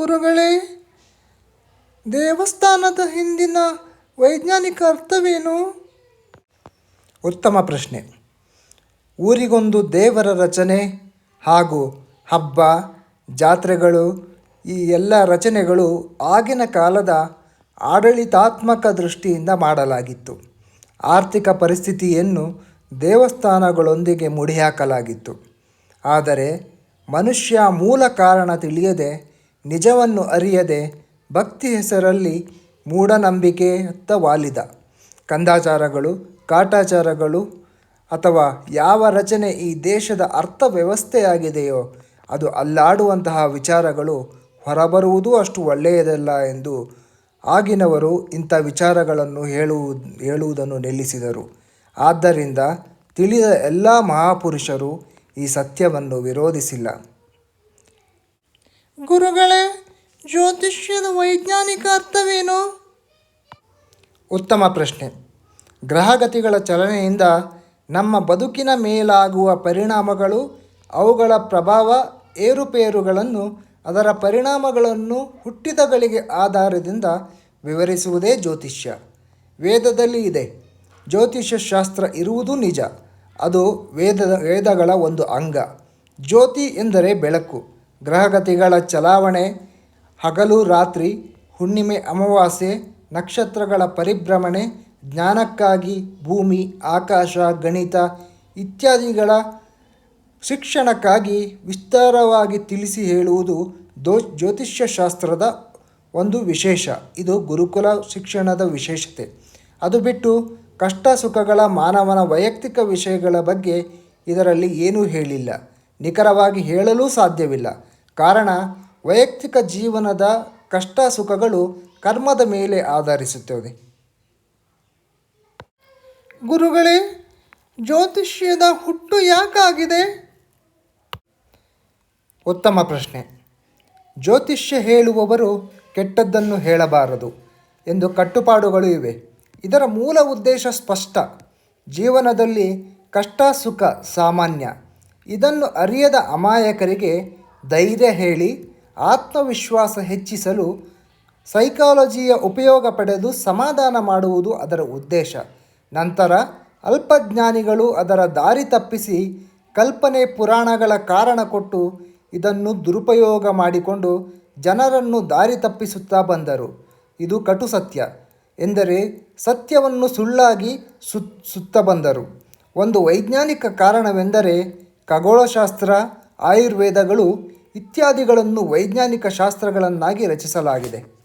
ಗುರುಗಳೇ, ದೇವಸ್ಥಾನದ ಹಿಂದಿನ ವೈಜ್ಞಾನಿಕ ಅರ್ಥವೇನು? ಉತ್ತಮ ಪ್ರಶ್ನೆ. ಊರಿಗೊಂದು ದೇವರ ರಚನೆ ಹಾಗೂ ಹಬ್ಬ, ಜಾತ್ರೆಗಳು, ಈ ಎಲ್ಲ ರಚನೆಗಳು ಆಗಿನ ಕಾಲದ ಆಡಳಿತಾತ್ಮಕ ದೃಷ್ಟಿಯಿಂದ ಮಾಡಲಾಗಿತ್ತು. ಆರ್ಥಿಕ ಪರಿಸ್ಥಿತಿಯನ್ನು ದೇವಸ್ಥಾನಗಳೊಂದಿಗೆ ಮುಡಿಹಾಕಲಾಗಿತ್ತು. ಆದರೆ ಮನುಷ್ಯ ಮೂಲ ಕಾರಣ ತಿಳಿಯದೆ, ನಿಜವನ್ನು ಅರಿಯದೆ, ಭಕ್ತಿ ಹೆಸರಲ್ಲಿ ಮೂಢನಂಬಿಕೆಯತ್ತ ವಾಲಿದ. ಕಂದಾಚಾರಗಳು, ಕಾಟಾಚಾರಗಳು ಅಥವಾ ಯಾವ ರಚನೆ ಈ ದೇಶದ ಅರ್ಥವ್ಯವಸ್ಥೆಯಾಗಿದೆಯೋ ಅದು ಅಲ್ಲಾಡುವಂತಹ ವಿಚಾರಗಳು ಹೊರಬರುವುದೂ ಅಷ್ಟು ಒಳ್ಳೆಯದಲ್ಲ ಎಂದು ಆಗಿನವರು ಇಂಥ ವಿಚಾರಗಳನ್ನು ಹೇಳುವುದನ್ನು ನಿಲ್ಲಿಸಿದರು. ಆದ್ದರಿಂದ ತಿಳಿದ ಎಲ್ಲ ಮಹಾಪುರುಷರು ಈ ಸತ್ಯವನ್ನು ವಿರೋಧಿಸಿಲ್ಲ. ಗುರುಗಳೇ, ಜ್ಯೋತಿಷ್ಯದ ವೈಜ್ಞಾನಿಕ ಅರ್ಥವೇನು? ಉತ್ತಮ ಪ್ರಶ್ನೆ. ಗ್ರಹಗತಿಗಳ ಚಲನೆಯಿಂದ ನಮ್ಮ ಬದುಕಿನ ಮೇಲಾಗುವ ಪರಿಣಾಮಗಳು, ಅವುಗಳ ಪ್ರಭಾವ, ಏರುಪೇರುಗಳನ್ನು, ಅದರ ಪರಿಣಾಮಗಳನ್ನು ಹುಟ್ಟಿದಗಳಿಗೆ ಆಧಾರದಿಂದ ವಿವರಿಸುವುದೇ ಜ್ಯೋತಿಷ್ಯ. ವೇದದಲ್ಲಿ ಇದೆ. ಜ್ಯೋತಿಷ್ಯ ಶಾಸ್ತ್ರ ಇರುವುದು ನಿಜ. ಅದು ವೇದಗಳ ಒಂದು ಅಂಗ. ಜ್ಯೋತಿ ಎಂದರೆ ಬೆಳಕು. ಗ್ರಹಗತಿಗಳ ಚಲಾವಣೆ, ಹಗಲು ರಾತ್ರಿ, ಹುಣ್ಣಿಮೆ ಅಮಾವಾಸ್ಯೆ, ನಕ್ಷತ್ರಗಳ ಪರಿಭ್ರಮಣೆ, ಜ್ಞಾನಕ್ಕಾಗಿ ಭೂಮಿ, ಆಕಾಶ, ಗಣಿತ ಇತ್ಯಾದಿಗಳ ಶಿಕ್ಷಣಕ್ಕಾಗಿ ವಿಸ್ತಾರವಾಗಿ ತಿಳಿಸಿ ಹೇಳುವುದು ಜ್ಯೋತಿಷ್ಯ ಶಾಸ್ತ್ರದ ಒಂದು ವಿಶೇಷ. ಇದು ಗುರುಕುಲ ಶಿಕ್ಷಣದ ವಿಶೇಷತೆ. ಅದು ಬಿಟ್ಟು ಕಷ್ಟ ಸುಖಗಳ, ಮಾನವನ ವೈಯಕ್ತಿಕ ವಿಷಯಗಳ ಬಗ್ಗೆ ಇದರಲ್ಲಿ ಏನೂ ಹೇಳಿಲ್ಲ. ನಿಖರವಾಗಿ ಹೇಳಲೂ ಸಾಧ್ಯವಿಲ್ಲ. ಕಾರಣ, ವೈಯಕ್ತಿಕ ಜೀವನದ ಕಷ್ಟ ಸುಖಗಳು ಕರ್ಮದ ಮೇಲೆ ಆಧರಿಸುತ್ತದೆ. ಗುರುಗಳೇ, ಜ್ಯೋತಿಷ್ಯದ ಹುಟ್ಟು ಯಾಕಾಗಿದೆ? ಉತ್ತಮ ಪ್ರಶ್ನೆ. ಜ್ಯೋತಿಷ್ಯ ಹೇಳುವವರು ಕೆಟ್ಟದ್ದನ್ನು ಹೇಳಬಾರದು ಎಂದು ಕಟ್ಟುಪಾಡುಗಳು ಇವೆ. ಇದರ ಮೂಲ ಉದ್ದೇಶ ಸ್ಪಷ್ಟ. ಜೀವನದಲ್ಲಿ ಕಷ್ಟ ಸುಖ ಸಾಮಾನ್ಯ. ಇದನ್ನು ಅರಿಯದ ಅಮಾಯಕರಿಗೆ ಧೈರ್ಯ ಹೇಳಿ ಆತ್ಮವಿಶ್ವಾಸ ಹೆಚ್ಚಿಸಲು ಸೈಕಾಲಜಿಯ ಉಪಯೋಗ ಪಡೆದು ಸಮಾಧಾನ ಮಾಡುವುದು ಅದರ ಉದ್ದೇಶ. ನಂತರ ಅಲ್ಪಜ್ಞಾನಿಗಳು ಅದರ ದಾರಿ ತಪ್ಪಿಸಿ ಕಲ್ಪನೆ ಪುರಾಣಗಳ ಕಾರಣ ಕೊಟ್ಟು ಇದನ್ನು ದುರುಪಯೋಗ ಮಾಡಿಕೊಂಡು ಜನರನ್ನು ದಾರಿ ತಪ್ಪಿಸುತ್ತಾ ಬಂದರು. ಇದು ಕಟು ಸತ್ಯ. ಎಂದರೆ ಸತ್ಯವನ್ನು ಸುಳ್ಳಾಗಿ ಸುತ್ತ ಬಂದರು. ಒಂದು ವೈಜ್ಞಾನಿಕ ಕಾರಣವೆಂದರೆ ಖಗೋಳಶಾಸ್ತ್ರ, ಆಯುರ್ವೇದಗಳು ಇತ್ಯಾದಿಗಳನ್ನು ವೈಜ್ಞಾನಿಕ ಶಾಸ್ತ್ರಗಳನ್ನಾಗಿ ರಚಿಸಲಾಗಿದೆ.